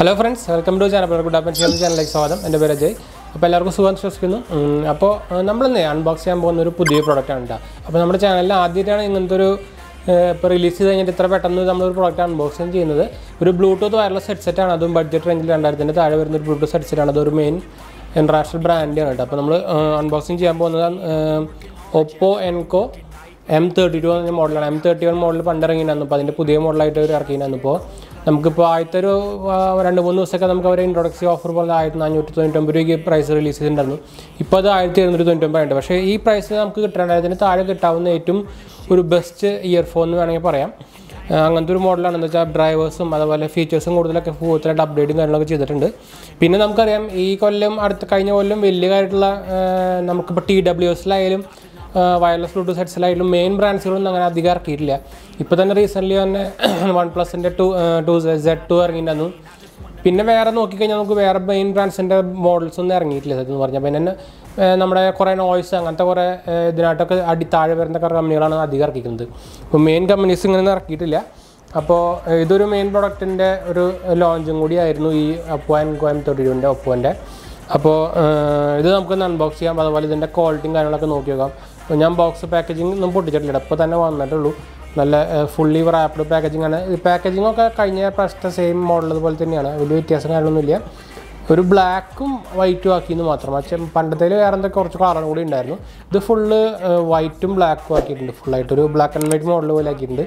Hello friends, welcome to channel goodhappenshereajay സ്വാഗതം. എൻ്റെ പേര് അജയ്. അപ്പോൾ എല്ലാവർക്കും സുഖം വിശ്വസിക്കുന്നു. അപ്പോൾ നമ്മൾ ഇന്ന് അൺബോക്സ് ചെയ്യാൻ പോകുന്ന ഒരു പുതിയ പ്രോഡക്റ്റ് ആണ് ട്ടോ. അപ്പോൾ നമ്മുടെ ചാനലിൽ ആദ്യമായിട്ടാണ് ഇങ്ങനത്തെ ഒരു ഇപ്പോൾ റിലീസ് ചെയ്ത് കഴിഞ്ഞിട്ട് ഇത്ര പെട്ടെന്ന് നമ്മളൊരു പ്രോഡക്റ്റ് അൺബോക്സിങ് ചെയ്യുന്നത്. ഒരു ബ്ലൂടൂത്ത് വയർലെസ് ഹെഡ്സെറ്റ് ആണ്. അതും ബഡ്ജറ്റ് റേഞ്ചിൽ 2000 താഴെ വരുന്ന ഒരു ബ്ലൂടൂത്ത് ഹെഡ്സെറ്റ് ആണ്. അതൊരു മെയിൻ ഇന്റർനാഷണൽ ബ്രാൻഡാണ് കേട്ടോ. അപ്പോൾ നമ്മൾ അൺബോക്സിങ് ചെയ്യാൻ പോകുന്നത് OPPO Enco M32 എന്ന മോഡലാണ്. M31 മോഡൽ പണ്ട് ഇറങ്ങിയിട്ടുണ്ടായിരുന്നു. അപ്പോൾ അതിൻ്റെ പുതിയ മോഡലായിട്ട് അവർ ഇറക്കിയിട്ടുണ്ടായിരുന്നു. ഇപ്പോൾ നമുക്കിപ്പോൾ ആദ്യത്തെ ഒരു 2-3 ദിവസമൊക്കെ നമുക്ക് അവർ ഇൻട്രൊഡക്ഷൻ ഓഫർ പോലെ 1499 രൂപയ്ക്ക് പ്രൈസ് റിലീസ് ചെയ്തിട്ടുണ്ടായിരുന്നു. ഇപ്പോൾ അത് 1799 ഉണ്ട്. പക്ഷേ ഈ പ്രൈസ് നമുക്ക് കിട്ടാനായതിന് താഴെ കിട്ടാവുന്ന ഏറ്റവും ഒരു ബെസ്റ്റ് ഇയർഫോൺ എന്ന് വേണമെങ്കിൽ പറയാം. അങ്ങനത്തെ ഒരു മോഡലാണ്. എന്താ വെച്ചാൽ ഡ്രൈവേഴ്സും അതുപോലെ ഫീച്ചേഴ്സും കൂടുതലൊക്കെ കൂടുതലായിട്ട് അപ്ഡേറ്റും കാര്യങ്ങളൊക്കെ ചെയ്തിട്ടുണ്ട്. പിന്നെ നമുക്കറിയാം ഈ കൊല്ലം കഴിഞ്ഞ കൊല്ലം വലിയ കാര്യമായിട്ടുള്ള നമുക്കിപ്പോൾ TWSലായാലും വയർലെസ് ബ്ലൂടൂത്ത് ഹെഡ്സെറ്റിലായാലും മെയിൻ ബ്രാൻഡ്സുകളൊന്നും അങ്ങനെ അധികം ഇറക്കിയിട്ടില്ല. ഇപ്പോൾ തന്നെ റീസെൻ്റ്ലി തന്നെ OnePlusൻ്റെ 2Z2 ഇറങ്ങിയിട്ടുണ്ടായിരുന്നു. പിന്നെ വേറെ നോക്കിക്കഴിഞ്ഞാൽ നമുക്ക് വേറെ മെയിൻ ബ്രാൻഡ്സിൻ്റെ മോഡൽസ് ഒന്നും ഇറങ്ങിയിട്ടില്ല സത്യം പറഞ്ഞാൽ. പിന്നെ നമ്മുടെ കുറേ നോയ്സ് അങ്ങനത്തെ കുറേ ഇതിനായിട്ടൊക്കെ താഴെ വരുന്ന കുറേ കമ്പനികളാണ് അധികം ഇറക്കിക്കുന്നത്. അപ്പോൾ മെയിൻ കമ്പനീസ് ഇങ്ങനെ ഇറക്കിയിട്ടില്ല. അപ്പോൾ ഇതൊരു മെയിൻ പ്രൊഡക്റ്റിൻ്റെ ഒരു ലോഞ്ചും കൂടിയായിരുന്നു ഈ OPPO Enco M32ൻ്റെ OPPOൻ്റെ. അപ്പോൾ ഇത് നമുക്കൊന്ന് അൺബോക്സ് ചെയ്യാം. അതുപോലെ ഇതിൻ്റെ ക്വാളിറ്റിയും കാര്യങ്ങളൊക്കെ നോക്കി നോക്കാം. അപ്പോൾ ഞാൻ ബോക്സ് പാക്കേജിങ് ഒന്നും പൊട്ടിച്ചിട്ടില്ല, ഇപ്പോൾ തന്നെ വന്നിട്ടുള്ളൂ. നല്ല ഫുള്ളി റാപ്ഡ് പാക്കേജിംഗ് ആണ്. ഈ പാക്കേജിങ്ങൊക്കെ കഴിഞ്ഞ പ്രാവശ്യത്തെ സെയിം മോഡൽ അതുപോലെ തന്നെയാണ്, വലിയ വ്യത്യാസം കാര്യങ്ങളൊന്നുമില്ല. ഒരു ബ്ലാക്കും വൈറ്റും ആക്കിയെന്ന് മാത്രം. പക്ഷേ പണ്ടത്തേൽ വേറെ എന്തൊക്കെ കുറച്ച് കളറും കൂടി ഉണ്ടായിരുന്നു. ഇത് ഫുള്ള് വൈറ്റും ബ്ലാക്കും ആക്കിയിട്ടുണ്ട്. ഫുള്ളായിട്ടൊരു ബ്ലാക്ക് ആൻഡ് വൈറ്റ് മോഡൽ പോലെ ആക്കിയിട്ടുണ്ട്.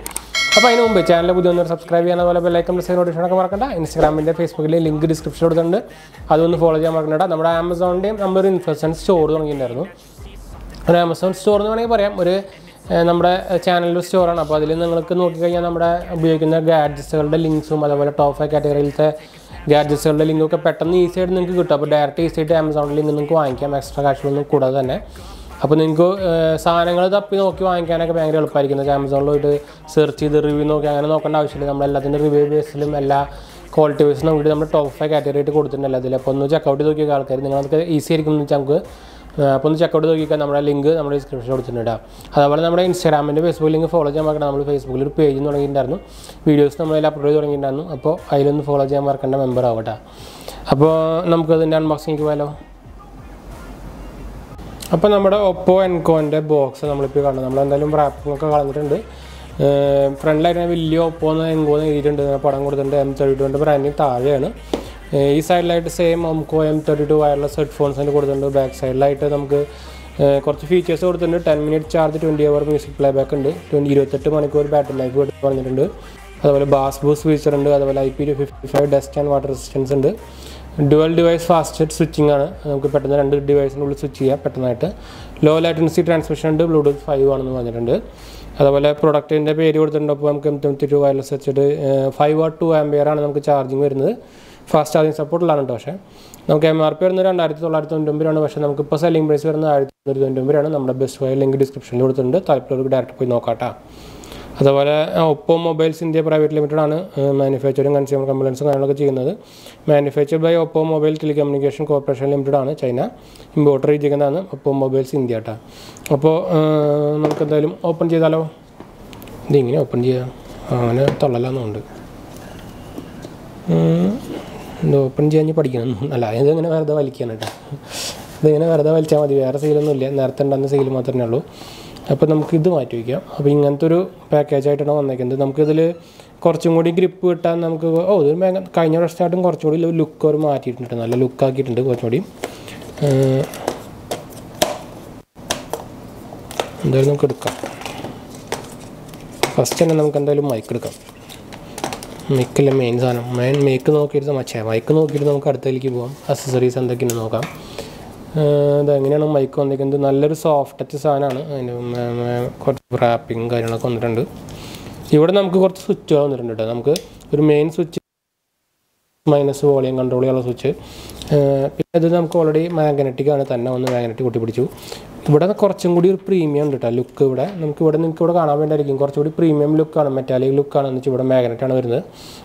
അപ്പോൾ അതിന് മുമ്പ് ചാനൽ പുതിയ ഒന്നും സബ്സ്ക്രൈബ് ചെയ്യാൻ, അതുപോലെ ബെല്ലൈക്കൺ പ്രസ് ചെയ്ത് നോട്ടിഫിക്കേഷനൊക്കെ മറക്കണ്ട. ഇൻസ്റ്റാഗ്രാമിൻ്റെ ഫേസ്ബുക്കിലെ ലിങ്ക് ഡിസ്ക്രിപ്ഷൻ കൊടുത്തിട്ടുണ്ട്, അതൊന്ന് ഫോളോ ചെയ്യാൻ മറക്കണ്ട. നമ്മുടെ ആമസോണിൻ്റെയും നമ്മളൊരു ഇൻഫ്ലുവൻസ് സ്റ്റോർ തുടങ്ങിയിട്ടുണ്ടായിരുന്നു. ഒരു ആമസോൺ സ്റ്റോർ എന്ന് വേണമെങ്കിൽ പറയാം. ഒരു നമ്മുടെ ചാനലിൻ്റെ സ്റ്റോറാണ്. അപ്പോൾ അതിൽ നിങ്ങൾക്ക് നോക്കിക്കഴിഞ്ഞാൽ നമ്മുടെ ഉപയോഗിക്കുന്ന ഗാഡ്ജറ്റ്സുകളുടെ ലിങ്ക്സും അതുപോലെ ടോപ്പ് 5 കാറ്റഗറിയിലത്തെ ഗാഡ്ജറ്റ്സുകളുടെ ലിങ്കൊക്കെ പെട്ടെന്ന് ഈസി ആയിട്ട് നിങ്ങൾക്ക് കിട്ടും. അപ്പോൾ ഡയറക്റ്റ് ഈസി ആയിട്ട് ആമസോണിൽ ലിങ്ക് നിങ്ങൾക്ക് വാങ്ങിക്കാം, എക്സ്ട്രാ കാശുകളൊന്നും കൂടാതെ തന്നെ. അപ്പോൾ നിങ്ങൾക്ക് സാധനങ്ങൾ തപ്പി നോക്കി വാങ്ങിക്കാനൊക്കെ ഭയങ്കര എളുപ്പമായിരിക്കും. ആമസോണിൽ പോയിട്ട് സെർച്ച് ചെയ്ത് റിവ്യൂ നോക്കി അങ്ങനെ നോക്കേണ്ട ആവശ്യമില്ല. നമ്മളെല്ലാത്തിൻ്റെ റിവ്യൂ ബേസിലും എല്ലാ ക്വാളിറ്റി ബേസിലും നോക്കിയിട്ട് നമ്മൾ ടോപ്പ് 5 കാറ്റഗറി ആയിട്ട് കൊടുത്തിട്ടുണ്ടല്ലോ അതിൽ. അപ്പോൾ ഒന്ന് ചെക്കൗട്ട് ചെയ്ത് നോക്കിയ ആൾക്കാർ നിങ്ങൾക്ക് ഈസി ആയിരിക്കും എന്ന് വെച്ചാൽ നമുക്ക് അപ്പോൾ ഒന്ന് ചെക്കൗട്ട് നോക്കിക്കാൻ നമ്മുടെ ലിങ്ക് നമ്മുടെ ഡിസ്ക്രിപ്ഷനിൽ കൊടുത്തിട്ടുണ്ട്. അതുപോലെ നമ്മുടെ ഇൻസ്റ്റാഗ്രാമിൻ്റെ ഫേസ്ബുക്ക് ലിങ്ക് ഫോളോ ചെയ്യാൻ മറക്കണം. നമ്മൾ ഫേസ്ബുക്കിൽ ഒരു പേജ് തുടങ്ങിയിട്ടുണ്ടായിരുന്നു, വീഡിയോസ് നമ്മളതിൽ അപ്ലോഡ് ചെയ്ത് തുടങ്ങിയിട്ടുണ്ടായിരുന്നു. അപ്പോൾ അതിലൊന്ന് ഫോളോ ചെയ്യാൻ മറക്കേണ്ട മെമ്പർ ആവട്ടെ. അപ്പോൾ നമുക്കതിൻ്റെ അൺബോക്സിങ് പോയാലോ. അപ്പോൾ നമ്മുടെ OPPO Encoൻ്റെ ബോക്സ് നമ്മളിപ്പോൾ കാണുന്നത്, നമ്മളെന്തായാലും റാപ്പിംഗ് ഒക്കെ കളഞ്ഞിട്ടുണ്ട്. ഫ്രണ്ടിലായിട്ട് വലിയ OPPO Enco എഴുതിയിട്ടുണ്ട്, പടം കൊടുത്തിട്ടുണ്ട്. M32ൻ്റെ ബ്രാൻഡിന് താഴെയാണ്. ഈ സൈഡിലായിട്ട് സെയിം Enco M32 വയർലെസ് ഹെഡ്ഫോൺസിൻ്റെ കൊടുത്തിട്ടുണ്ട്. ബാക്ക് സൈഡിലായിട്ട് നമുക്ക് കുറച്ച് ഫീച്ചേഴ്സ് കൊടുത്തിട്ടുണ്ട്. 10 മിനിറ്റ് ചാർജ്, 20 അവർ മ്യൂസിക് പ്ലേ ബാക്ക് ഉണ്ട്, 28 മണിക്കൂർ ബാറ്ററി ലൈഫ് പറഞ്ഞിട്ടുണ്ട്. അതുപോലെ ബാസ് ബൂസ്റ്റ് ഫീച്ചർ ഉണ്ട്. അതുപോലെ IP55 dust and water resistance ഉണ്ട്. ഡുവൽ ഡിവൈസ് ഫാസ്റ്റ് സ്വിച്ചിങ് ആണ്, നമുക്ക് പെട്ടെന്ന് 2 ഡിവൈസിനുള്ളിൽ സ്വിച്ച് ചെയ്യാം പെട്ടെന്നായിട്ട്. ലോ ലാറ്റൻസി ട്രാൻസ്മിഷൻ ഉണ്ട്, ബ്ലൂടൂത്ത് 5 ആണെന്ന് പറഞ്ഞിട്ടുണ്ട്. അതുപോലെ പ്രൊഡക്റ്റിൻ്റെ പേര് കൊടുത്തിട്ടുണ്ട്. അപ്പോൾ നമുക്ക് M32 വയർലെസ് വെച്ചിട്ട് 5 വാട്ട് 2 ആംപിയർ ആണ് നമുക്ക് ചാർജിങ് വരുന്നത്. ഫാസ്റ്റ് ചാർജിങ് സപ്പോർട്ടുള്ളതാണ് കേട്ടോ. പക്ഷേ നമുക്ക് MRP വരുന്നത് 2999 ആണ്. പക്ഷേ നമുക്കിപ്പോൾ സെല്ലിംഗ് പ്രൈസ് വരുന്നത് 1199 ആണ്. നമ്മുടെ ബെസ്റ്റ് വയർ ലിങ്ക് ഡിസ്ക്രിപ്ഷനിൽ കൊടുത്തിട്ടുണ്ട്, താല്പര്യമുള്ളവർക്ക് ഡയറക്റ്റ് പോയി നോക്കാം. അതുപോലെ OPPO mobiles India private limited ആണ് മാനുഫാക്ചറിങ് കൺസ്യൂമർ കംപ്ലയിൻസും കാര്യങ്ങളൊക്കെ ചെയ്യുന്നത്. Manufacture by OPPO mobile telecommunication corporation limited ആണ്, ചൈന. ഇമ്പോർട്ടർ ചെയ്തിരിക്കുന്നതാണ് OPPO മൊബൈൽസ് ഇന്ത്യ കേട്ടോ. അപ്പോൾ നമുക്ക് എന്തായാലും ഓപ്പൺ ചെയ്താലോ. ഇതിങ്ങനെ ഓപ്പൺ ചെയ്യാം, അങ്ങനെ തള്ളലാന്നുണ്ട്. ഇത് ഓപ്പൺ ചെയ്യാൻ പഠിക്കണം അല്ല, ഇതിങ്ങനെ വെറുതെ വലിക്കുകയാണ് കേട്ടോ. ഇതിങ്ങനെ വെറുതെ വലിച്ചാൽ മതി, വേറെ സെയിലൊന്നുമില്ല. നേരത്തെ ഉണ്ടാകുന്ന സെയിൽ മാത്രമേ ഉള്ളൂ. അപ്പോൾ നമുക്കിത് മാറ്റി വയ്ക്കാം. അപ്പോൾ ഇങ്ങനത്തെ ഒരു പാക്കേജായിട്ടാണ് വന്നേക്കുന്നത്. നമുക്കിതിൽ കുറച്ചും കൂടി ഗ്രിപ്പ് കിട്ടാൻ നമുക്ക് ഇത് കഴിഞ്ഞ പ്രാവശ്യമായിട്ടും കുറച്ചുകൂടി ലുക്ക് അവർ മാറ്റിയിട്ടുണ്ട്, നല്ല ലുക്കാക്കിയിട്ടുണ്ട് കുറച്ചുകൂടി. എന്തായാലും നമുക്ക് എടുക്കാം. ഫസ്റ്റ് തന്നെ നമുക്ക് എന്തായാലും മൈക്ക് എടുക്കാം. മൈക്കല്ലേ മെയിൻ സാധനം. മൈക്ക് നോക്കിയിട്ട് മൈക്ക് നോക്കിയിട്ട് നമുക്ക് അടുത്തേക്ക് പോകാം. അക്സസറീസ് എന്തൊക്കെയാണ് നോക്കാം. ഇതെങ്ങനെയാണ് മൈക്ക് വന്നിരിക്കുന്നത്. നല്ലൊരു സോഫ്റ്റ് ടച്ച് സാധനമാണ്. അതിന് കുറച്ച് റാപ്പിങ് കാര്യങ്ങളൊക്കെ വന്നിട്ടുണ്ട്. ഇവിടെ നമുക്ക് കുറച്ച് സ്വിച്ചുകൾ വന്നിട്ടുണ്ട് കേട്ടോ. നമുക്ക് ഒരു main switch, minus volume control ചെയ്യാനുള്ള സ്വിച്ച്. പിന്നെ ഇത് നമുക്ക് ഓൾറെഡി മാഗ്നറ്റിക് ആണ്, തന്നെ വന്ന് മാഗ്നറ്റിക് ഒട്ടിപ്പിടിച്ചു. ഇവിടെ കുറച്ചും കൂടി ഒരു പ്രീമിയം ഉണ്ട് കേട്ടോ ലുക്ക്. നിങ്ങൾക്ക് ഇവിടെ കാണാൻ വേണ്ടിയായിരിക്കും കുറച്ചുകൂടി പ്രീമിയം ലുക്കാണ്, മെറ്റാലിക് ലുക്കാണെന്ന് വെച്ചാൽ ഇവിടെ മാഗ്നറ്റാണ് വരുന്നത്.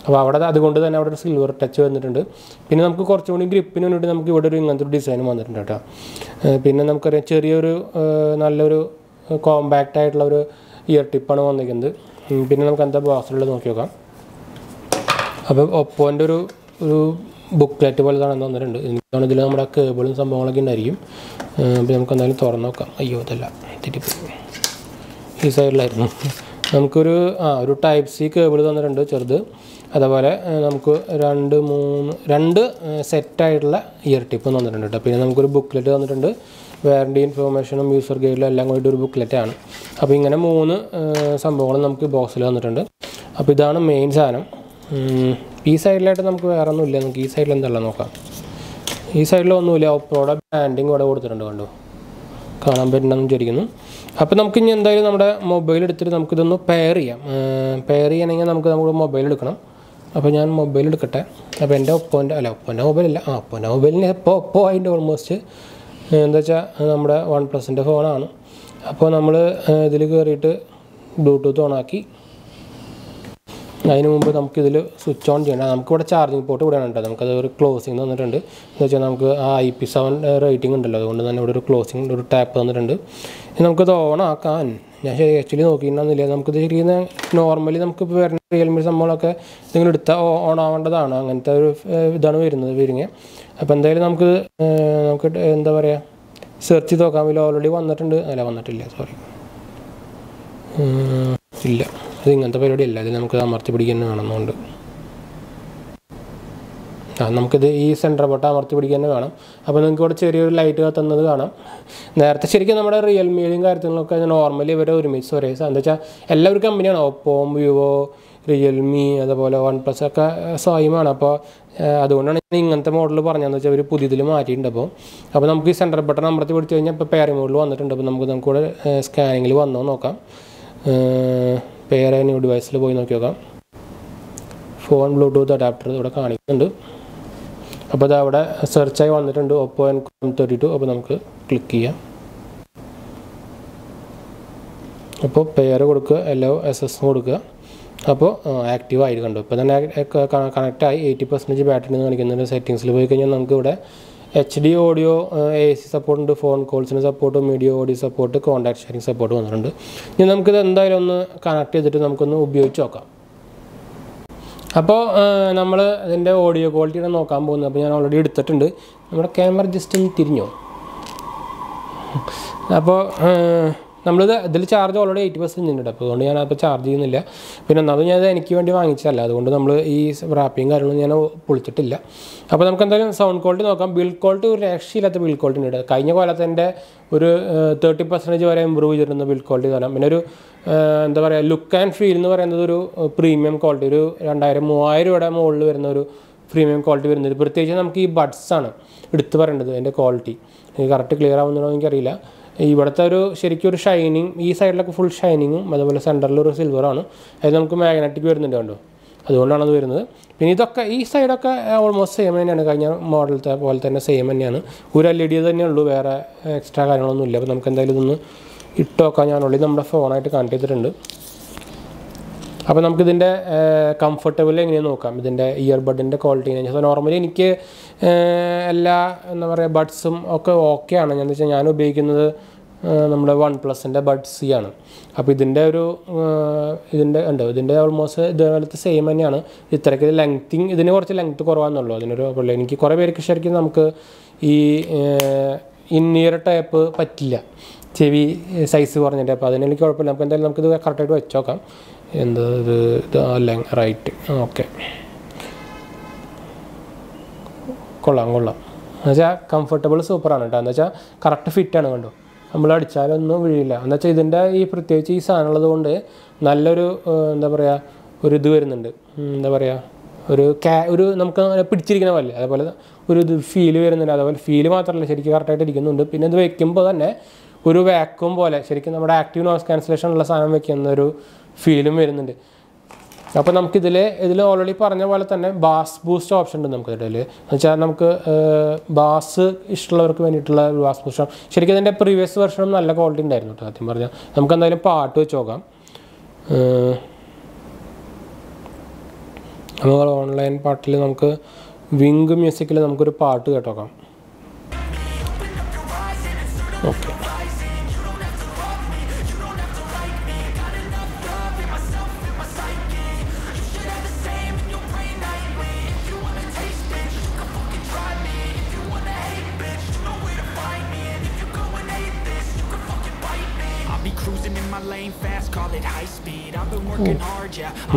അപ്പോൾ അതുകൊണ്ട് തന്നെ അവിടെ ഒരു സിൽവർ ടച്ച് വന്നിട്ടുണ്ട്. പിന്നെ നമുക്ക് കുറച്ചും കൂടി ഗ്രിപ്പിന് വേണ്ടിയിട്ട് നമുക്ക് ഇവിടെ ഒരു ഇങ്ങനത്തെ ഒരു ഡിസൈൻ വന്നിട്ടുണ്ട് കേട്ടോ. പിന്നെ നമുക്കറിയാം ചെറിയൊരു നല്ലൊരു കോമ്പാക്റ്റ് ആയിട്ടുള്ള ഒരു ഇയർ ടിപ്പാണ് വന്നിരിക്കുന്നത്. പിന്നെ നമുക്ക് എന്താ ബോക്സിലുള്ളത് നോക്കി നോക്കാം. അപ്പോൾ OPPOൻ്റെ ഒരു ഒരു ബുക്ക്ലെറ്റ് പോലെ തന്നിട്ടുണ്ട്. എനിക്കാണ് ഇതിൽ നമ്മുടെ കേബിളും സംഭവങ്ങളൊക്കെ ഉണ്ടായിരിക്കും. അപ്പോൾ നമുക്ക് എന്തായാലും തുറന്ന് നോക്കാം. അയ്യോ അതല്ല തെറ്റിപ്പോയി, ഈ സൈഡിലായിരുന്നു. നമുക്കൊരു ഒരു ടൈപ്പ് സി കേബിൾ തന്നിട്ടുണ്ട് ചെറുത്. അതുപോലെ നമുക്ക് രണ്ട് സെറ്റായിട്ടുള്ള ഇയർ ടിപ്പ് തന്നിട്ടുണ്ട് കേട്ടോ. പിന്നെ നമുക്കൊരു ബുക്ക്ലെറ്റ് തന്നിട്ടുണ്ട്. വാറണ്ടി ഇൻഫോർമേഷനും യൂസർ ഗൈഡിലും എല്ലാം കൂടി ഒരു ബുക്ക്ലെറ്റാണ്. അപ്പോൾ ഇങ്ങനെ 3 സംഭവങ്ങൾ നമുക്ക് ബോക്സിൽ തന്നിട്ടുണ്ട്. അപ്പോൾ ഇതാണ് മെയിൻ സാധനം. ഈ സൈഡിലായിട്ട് നമുക്ക് വേറെ ഒന്നുമില്ല. നമുക്ക് ഈ സൈഡിൽ എന്തെല്ലാം നോക്കാം. ഈ സൈഡിലൊന്നുമില്ല. ഒപ്പോടെ ബ്രാൻഡിങ് ഇവിടെ കൊടുത്തിട്ടുണ്ട്, കണ്ടോ, കാണാൻ പറ്റുന്നതെന്ന് വിചാരിക്കുന്നു. അപ്പോൾ നമുക്ക് ഇനി എന്തായാലും നമ്മുടെ മൊബൈൽ എടുത്തിട്ട് നമുക്കിതൊന്ന് പെയർ ചെയ്യാം. പെയർ ചെയ്യണമെങ്കിൽ നമ്മുടെ മൊബൈൽ എടുക്കണം. അപ്പോൾ ഞാൻ മൊബൈൽ എടുക്കട്ടെ. അപ്പോൾ എൻ്റെ ഒപ്പോൻ്റെ മൊബൈലല്ല, ഒപ്പോൻ്റെ മൊബൈലിന് ഒപ്പോ അതിൻ്റെ ഓൾമോസ്റ്റ് എന്താ വെച്ചാൽ നമ്മുടെ OnePlusൻ്റെ ഫോണാണ്. അപ്പോൾ നമ്മൾ ഇതിൽ കയറിയിട്ട് ബ്ലൂടൂത്ത് ഓണാക്കി. അതിന് മുമ്പ് നമുക്കിതിൽ സ്വിച്ച് ഓൺ ചെയ്യണം. നമുക്കിവിടെ ചാർജിങ് പോർട്ട് ഇവിടെയാണ് കേട്ടോ. നമുക്കത് ഒരു ക്ലോസിങ് തന്നിട്ടുണ്ട്. എന്ന് വെച്ചാൽ നമുക്ക് IP7 റേറ്റിംഗ് ഉണ്ടല്ലോ, അതുകൊണ്ട് തന്നെ ഇവിടെ ഒരു ക്ലോസിങ് ഒരു ടാപ്പ് തന്നിട്ടുണ്ട്. നമുക്കിത് ഓണാക്കാൻ ഞാൻ ആക്ച്വലി നോക്കിയിട്ടുണ്ടെന്നില്ല. നമുക്കിത് ശരിക്കും നോർമലി നമുക്കിപ്പോൾ വരുന്ന റിയൽമി സംഭവങ്ങളൊക്കെ നിങ്ങൾ എടുത്താൽ ഓൺ ആവേണ്ടതാണ്. അങ്ങനത്തെ ഒരു ഇതാണ് വരുന്നത്. അപ്പോൾ എന്തായാലും നമുക്ക് എന്താ പറയുക, സെർച്ച് ചെയ്ത് നോക്കാം. ഇതിൽ ഓൾറെഡി വന്നിട്ടുണ്ട്. വന്നിട്ടില്ല, സോറി, ഇല്ല. അത് ഇങ്ങനത്തെ പരിപാടി അല്ല. അതിൽ നമുക്ക് അമർത്തി പിടിക്കാൻ വേണമെന്നുണ്ട്. നമുക്കിത് ഈ സെൻറ്റർ ബട്ടൺ അമർത്തി പിടിക്കാൻ തന്നെ വേണം. അപ്പോൾ നിങ്ങൾക്ക് ഇവിടെ ചെറിയൊരു ലൈറ്റ് കത്തുന്നത് കാണാം. നേരത്തെ ശരിക്കും നമ്മുടെ റിയൽമിയിലും കാര്യത്തിലൊക്കെ നോർമലി ഇവരെ ഒരുമിച്ച് ഒരേ എന്താ വെച്ചാൽ എല്ലാവരും കമ്പനിയാണ്. ഒപ്പോ, വിവോ, റിയൽമി, അതുപോലെ OnePlus ഒക്കെ സ്വയമാണ്. അപ്പോൾ അതുകൊണ്ടാണ് ഞാൻ ഇങ്ങനത്തെ മോഡൽ പറഞ്ഞതെന്ന് വെച്ചാൽ അവർ പുതിയതിൽ മാറ്റിയിട്ടുണ്ട്. അപ്പോൾ നമുക്ക് ഈ സെൻറ്റർ ബട്ടൺ അമർത്തി പിടിച്ച് കഴിഞ്ഞാൽ ഇപ്പോൾ പെയറിംഗ് മോഡിൽ വന്നിട്ടുണ്ട്. അപ്പോൾ നമുക്കിവിടെ സ്കാനിങ്ങിൽ വന്നോ നോക്കാം. പെയർ ന്യൂ ഡിവൈസിൽ പോയി നോക്കി നോക്കാം. ഫോൺ ബ്ലൂടൂത്ത് അഡാപ്റ്റർ ഇവിടെ കാണിക്കുന്നുണ്ട്. അപ്പോൾ അത് അവിടെ സെർച്ചായി വന്നിട്ടുണ്ട്, OPPO Enco M32. അപ്പോൾ നമുക്ക് ക്ലിക്ക് ചെയ്യാം. അപ്പോൾ പെയർ കൊടുക്കുക, LOSS കൊടുക്കുക. അപ്പോൾ ആക്റ്റീവ് ആയിട്ട് കണ്ടു. ഇപ്പോൾ തന്നെ കണക്റ്റായി. 80% ബാറ്ററി എന്ന് കാണിക്കുന്നുണ്ട്. സെറ്റിങ്സിൽ പോയി കഴിഞ്ഞാൽ നമുക്ക് ഇവിടെ HD ഓഡിയോ, AC സപ്പോർട്ടുണ്ട്, ഫോൺ കോൾസിന് support, media audio support, contact sharing support വന്നിട്ടുണ്ട്. ഇനി നമുക്കിത് എന്തായാലും ഒന്ന് കണക്ട് ചെയ്തിട്ട് നമുക്കൊന്ന് ഉപയോഗിച്ച് നോക്കാം. അപ്പോൾ നമ്മൾ അതിൻ്റെ ഓഡിയോ ക്വാളിറ്റിയാണ് നോക്കാൻ പോകുന്നത്. അപ്പോൾ ഞാൻ ഓൾറെഡി എടുത്തിട്ടുണ്ട്. നമ്മുടെ ക്യാമറ ജസ്റ്റ് ഒന്ന് തിരിഞ്ഞോ. അപ്പോൾ ഇതിൽ ചാർജ് ഓൾറെഡി 80% ഉണ്ട്. അപ്പോൾ അതുകൊണ്ട് ഞാനപ്പോൾ ചാർജ് ചെയ്യുന്നില്ല. പിന്നെ ഒന്നാമത് ഞാനത് എനിക്ക് വേണ്ടി വാങ്ങിച്ചതല്ല, അതുകൊണ്ട് നമ്മൾ ഈ റാപ്പിങ് കാര്യങ്ങളൊന്നും ഞാൻ പൊളിച്ചിട്ടില്ല. അപ്പോൾ നമുക്ക് എന്തായാലും സൗണ്ട് ക്വാളിറ്റി നോക്കാം. ബിൽഡ് ക്വാളിറ്റി ഒരു രക്ഷയില്ലാത്ത ബിൽഡ് ക്വാളിറ്റി ഉണ്ട്. കഴിഞ്ഞ കൊല്ലത്തിൻ്റെ ഒരു 30% വരെ ഇമ്പ്രൂവ് ചെയ്തിരുന്ന ബിൽഡ് ക്വാളിറ്റി തരാം. പിന്നെ ഒരു എന്താ പറയുക, ലുക്ക് ആൻഡ് ഫീൽ എന്ന് പറയുന്നത് ഒരു പ്രീമിയം ക്വാളിറ്റി, ഒരു 2000-3000 രൂപയുടെ മുകളിൽ വരുന്ന ഒരു പ്രീമിയം ക്വാളിറ്റി വരുന്നത്. പ്രത്യേകിച്ച് നമുക്ക് ഈ ബഡ്സാണ് എടുത്ത് പറയേണ്ടത്. അതിൻ്റെ ക്വാളിറ്റി എനിക്ക് കറക്റ്റ് ക്ലിയർ ആവുന്നതോ എനിക്കറിയില്ല. ഇവിടുത്തെ ഒരു ശരിക്കും ഒരു ഷൈനിങ്, ഈ സൈഡിലൊക്കെ ഫുൾ ഷൈനിങ്ങും അതുപോലെ സെൻറ്ററിലൊരു സിൽവറാണ്. അത് നമുക്ക് മാഗ്നറ്റിക് വരുന്നുണ്ട്, കണ്ടോ, അതുകൊണ്ടാണ് അത് വരുന്നത്. പിന്നെ ഇതൊക്കെ ഈ സൈഡൊക്കെ ഓൾമോസ്റ്റ് സെയിം തന്നെയാണ്. കഴിഞ്ഞ മോഡലത്തെ പോലെ തന്നെ സെയിം തന്നെയാണ്. ഒരു LED തന്നെ ഉള്ളൂ, വേറെ എക്സ്ട്രാ കാര്യങ്ങളൊന്നും ഇല്ല. അപ്പോൾ നമുക്ക് എന്തായാലും ഇതൊന്ന് ഇട്ട് നോക്കാം. ഞാൻ ഓൾറെഡി നമ്മുടെ ഫോണായിട്ട് കണക്ട് ചെയ്തിട്ടുണ്ട്. അപ്പോൾ നമുക്കിതിൻ്റെ കംഫർട്ടബിൾ എങ്ങനെയാണ് നോക്കാം. ഇതിൻ്റെ ഇയർബഡിൻ്റെ ക്വാളിറ്റി നോർമലി എനിക്ക് എല്ലാ എന്താ പറയുക ബഡ്സും ഒക്കെ ഓക്കെയാണ്. ഞാൻ വെച്ചാൽ ഞാൻ ഉപയോഗിക്കുന്നത് നമ്മുടെ OnePlusൻ്റെ ബഡ്സ് ആണ്. അപ്പോൾ ഇതിൻ്റെ ഉണ്ടോ, ഇതിൻ്റെ ഓൾമോസ്റ്റ് ഇതേപോലത്തെ സെയിം തന്നെയാണ്. ഇത്രയ്ക്ക് ലെങ്ത്തിങ്, ഇതിന് കുറച്ച് ലെങ്ത്ത് കുറവാണെന്നുള്ളൂ. അതിനൊരു എനിക്ക് കുറേ പേർക്ക് ശരിക്കും നമുക്ക് ഈ ഇന്നിയർ ടൈപ്പ് പറ്റില്ല, ചെവി സൈസ് കുറഞ്ഞിട്ട്. അപ്പോൾ അതിനെനിക്ക് കുഴപ്പമില്ല. നമുക്ക് എന്തായാലും നമുക്കിത് കറക്റ്റായിട്ട് വെച്ച് നോക്കാം. എന്താ ഇത് റൈറ്റ്, ഓക്കെ, കൊള്ളാം. എന്നുവെച്ചാൽ കംഫർട്ടബിൾ സൂപ്പറാണ് കേട്ടോ. എന്ന് വെച്ചാൽ കറക്റ്റ് ഫിറ്റാണ്, കണ്ടോ, നമ്മൾ അടിച്ചാലൊന്നും വീഴില്ല. എന്നുവെച്ചാൽ ഇതിൻ്റെ ഈ പ്രത്യേകിച്ച് ഈ സാധനമുള്ളത് കൊണ്ട് നല്ലൊരു എന്താ പറയുക ഒരു ഇത് വരുന്നുണ്ട്. എന്താ പറയുക ഒരു നമുക്ക് പിടിച്ചിരിക്കുന്ന പോലെ അതുപോലെ ഒരു ഇത് ഫീല് വരുന്നുണ്ട്. അതുപോലെ ഫീല് മാത്രമല്ല, ശരിക്കും കറക്റ്റായിട്ട് ഇരിക്കുന്നുണ്ട്. പിന്നെ ഇത് വെക്കുമ്പോൾ തന്നെ ഒരു വാക്യൂം പോലെ ശരിക്കും നമ്മുടെ ആക്റ്റീവ് നോയ്സ് ക്യാൻസലേഷൻ ഉള്ള സാധനം വെക്കുന്ന ഒരു ഫീലും വരുന്നുണ്ട്. അപ്പോൾ നമുക്കിതിൽ ഓൾറെഡി പറഞ്ഞ പോലെ തന്നെ ബാസ് ബൂസ്റ്റ് ഓപ്ഷൻ ഉണ്ട് നമുക്കിതിൽ. എന്നുവെച്ചാൽ നമുക്ക് ബാസ് ഇഷ്ടമുള്ളവർക്ക് വേണ്ടിയിട്ടുള്ള ബാസ് ബൂസ്റ്റ്. ശരിക്കും ഇതിൻ്റെ പ്രീവിയസ് വെർഷനും നല്ല ക്വാളിറ്റി ഉണ്ടായിരുന്നു കേട്ടോ. സത്യം പറഞ്ഞാൽ നമുക്ക് എന്തായാലും പാട്ട് വെച്ച് നോക്കാം. നമ്മൾ ഓൺലൈൻ പാട്ടിൽ നമുക്ക് വിങ് മ്യൂസിക്കിൽ നമുക്കൊരു പാട്ട് കേട്ടോക്കാം. ഓക്കെ,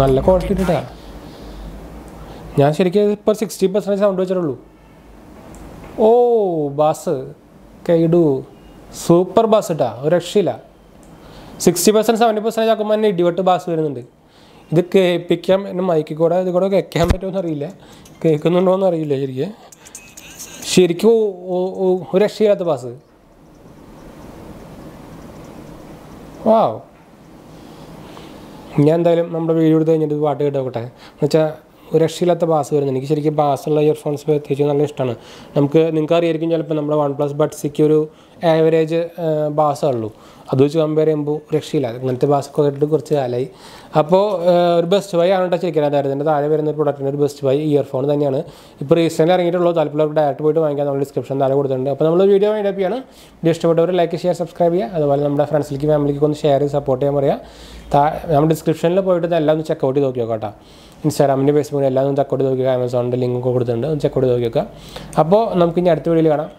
നല്ല ക്വാളിറ്റി ഇട്ടാ ഞാൻ ശരിക്കും ഇപ്പോൾ 60% സൗണ്ട് വെച്ചിട്ടുള്ളൂ ഓ ബാസ് കൈഡു സൂപ്പർ ബാസ് ഇട്ടാ ഒരു രക്ഷയില്ല 60% 70% ആക്കുമ്പോൾ തന്നെ ഇടിവെട്ട് ബാസ് വരുന്നുണ്ട് ഇത് കേൾപ്പിക്കാം എന്നെ മൈക്കിൽ കൂടെ ഇത് കൂടെ കേൾക്കാൻ പറ്റുമെന്ന് അറിയില്ല കേൾക്കുന്നുണ്ടോയെന്ന് അറിയില്ല ശരിക്കും ഒരു രക്ഷയില്ലാത്ത ബാസ് വാവ് ഞാൻ എന്തായാലും നമ്മുടെ വീഡിയോ എടുത്ത് കഴിഞ്ഞിട്ട് പാട്ട് കേട്ടോട്ടെ എന്നുവെച്ചാൽ ഒരു രക്ഷയില്ലാത്ത ബാസ് വരുന്നത് എനിക്ക് ശരിക്കും ബാസുള്ള ഇയർഫോൺസ് പ്രത്യേകിച്ച് നല്ല ഇഷ്ടമാണ് നിങ്ങൾക്ക് അറിയായിരിക്കും ചിലപ്പോൾ നമ്മുടെ OnePlus ബഡ്സിക്ക് ഒരു ആവറേജ് ബാസേ ഉള്ളൂ അത് വെച്ച് കമ്പയർ ചെയ്യുമ്പോൾ രക്ഷയില്ല ഇങ്ങനത്തെ ബാസൊക്കെ കേട്ടിട്ട് കുറച്ച് കാലമായി അപ്പോൾ ഒരു ബെസ്റ്റ് ബൈ ആണ് ശരിക്കും അതായത് ഇതിൻ്റെ താഴെ വരുന്ന ഒരു പ്രൊഡക്റ്റിൻ്റെ ഒരു ബെസ്റ്റ് ബൈ ഇയർഫോൺ തന്നെയാണ് ഇപ്പോൾ റീസെൻ്റ് ഇറങ്ങിയിട്ടുള്ളൂ താല്പര്യമുള്ളവർക്ക് ഡയറക്റ്റ് പോയിട്ട് വാങ്ങിക്കാൻ നമ്മൾ ഡിസ്ക്രിപ്ഷൻ താഴെ കൊടുത്തിട്ടുണ്ട് അപ്പോൾ നമ്മൾ വീഡിയോ വൈൻഡപ്പ് ചെയ്യാണ് വീഡിയോ ഇഷ്ടപ്പെട്ടവർ ലൈക്ക് ഷെയർ സബ്സ്ക്രൈബ് ചെയ്യുക അതുപോലെ നമ്മുടെ ഫ്രണ്ട്സിലേക്ക് ഫാമിലിക്ക് ഒന്ന് ഷെയർ ചെയ്ത് സപ്പോർട്ട് ചെയ്യാൻ പറയുക നമ്മുടെ ഡിസ്ക്രിപ്ഷനിൽ പോയിട്ട് എല്ലാം ഒന്ന് ചെക്കൗട്ട് ചെയ്ത് നോക്കി നോക്കാം കേട്ടോ ഇൻസ്റ്റാഗ്രാമിൻ്റെ ഫേസ്ബുക്കിൽ എല്ലാം ഒന്ന് ചെക്കൗട്ട് ചെയ്ത് നോക്കുക ആമസോണിൻ്റെ ലിങ്ക് കൊടുത്തിട്ടുണ്ട് ഒന്ന് ചെക്കൗട്ട് ചെയ്ത് നോക്കി നോക്കുക അപ്പോൾ നമുക്ക് ഇനി അടുത്ത വീഡിയോയിൽ കാണാം